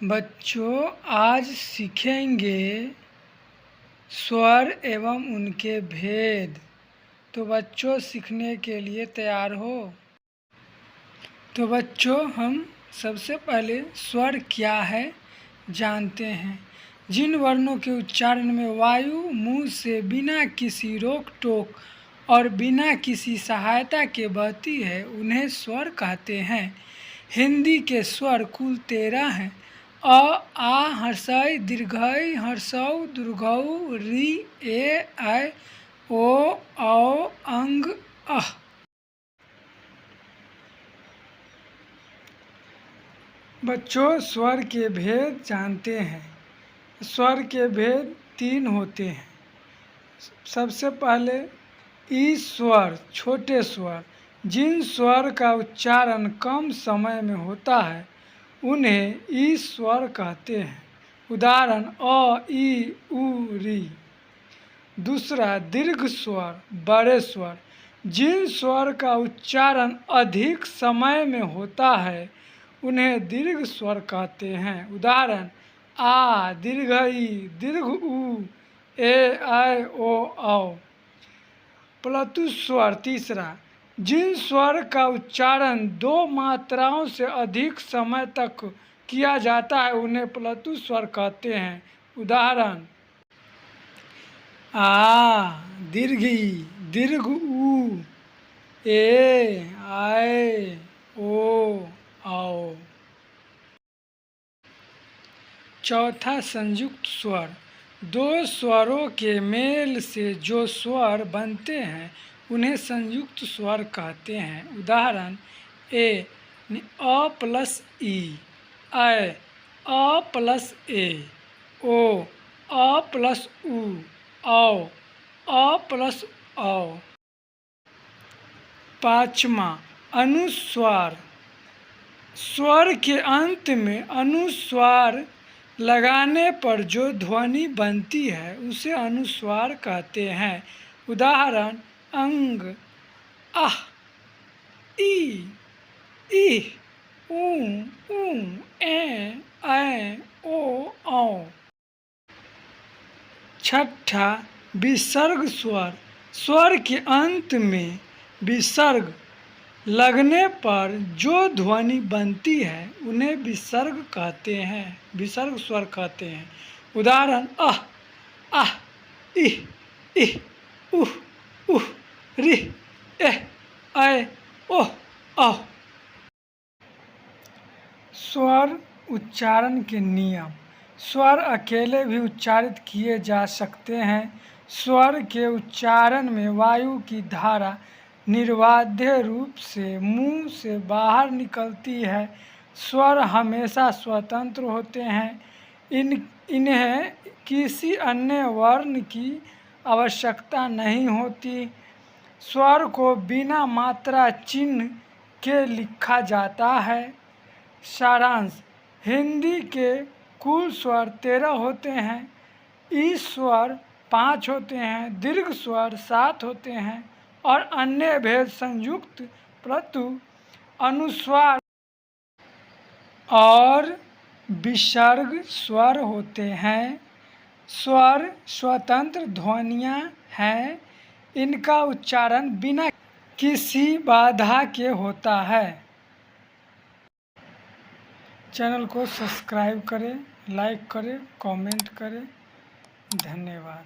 बच्चों आज सीखेंगे स्वर एवं उनके भेद। तो बच्चों सीखने के लिए तैयार हो? तो बच्चों हम सबसे पहले स्वर क्या है जानते हैं। जिन वर्णों के उच्चारण में वायु मुंह से बिना किसी रोक टोक और बिना किसी सहायता के बहती है उन्हें स्वर कहते हैं। हिंदी के स्वर कुल 13 हैं। अ आ हर्षई दीर्घई हर्षौ दुर्घौ रि ए ऐ ओ औ अंग अह। बच्चों स्वर के भेद जानते हैं। स्वर के भेद 3 होते हैं। सबसे पहले ई स्वर छोटे स्वर। जिन स्वर का उच्चारण कम समय में होता है उन्हें ई स्वर कहते हैं। उदाहरण अ ई उ री। दूसरा दीर्घ स्वर बड़े स्वर। जिन स्वर का उच्चारण अधिक समय में होता है उन्हें दीर्घ स्वर कहते हैं। उदाहरण आ दीर्घ ई दीर्घ उ ए ऐ ओ औ। प्लुत स्वर तीसरा। जिन स्वर का उच्चारण 2 मात्राओं से अधिक समय तक किया जाता है उन्हें प्लुत स्वर कहते हैं। उदाहरण आ दीर्घ ई दीर्घ उ ए ऐ ओ औ। चौथा संयुक्त स्वर। 2 स्वरों के मेल से जो स्वर बनते हैं उन्हें संयुक्त स्वर कहते हैं। उदाहरण ए अ प्लस ई ऐ अ प्लस ए ओ अ प्लस उ औ अ प्लस औ। पाँचवा अनुस्वार। स्वर के अंत में अनुस्वार लगाने पर जो ध्वनि बनती है उसे अनुस्वार कहते हैं। उदाहरण अंग आह ई इह ऊ ए ऐ ओ औ। छठा विसर्ग स्वर। स्वर के अंत में विसर्ग लगने पर जो ध्वनि बनती है उन्हें विसर्ग कहते हैं, विसर्ग स्वर कहते हैं। उदाहरण अह आह इह इह उह उह रिह एह ऐ ओह औ। स्वर उच्चारण के नियम। स्वर अकेले भी उच्चारित किए जा सकते हैं। स्वर के उच्चारण में वायु की धारा निर्बाध्य रूप से मुंह से बाहर निकलती है। स्वर हमेशा स्वतंत्र होते हैं। इन्हें किसी अन्य वर्ण की आवश्यकता नहीं होती। स्वर को बिना मात्रा चिन्ह के लिखा जाता है। सारांश। हिंदी के कुल स्वर 13 होते हैं। ई स्वर 5 होते हैं, दीर्घ स्वर 7 होते हैं और अन्य भेद संयुक्त प्लुत अनुस्वार और विसर्ग स्वर होते हैं। स्वर स्वतंत्र ध्वनियाँ हैं। इनका उच्चारण बिना किसी बाधा के होता है। चैनल को सब्सक्राइब करें, लाइक करें, कमेंट करें। धन्यवाद।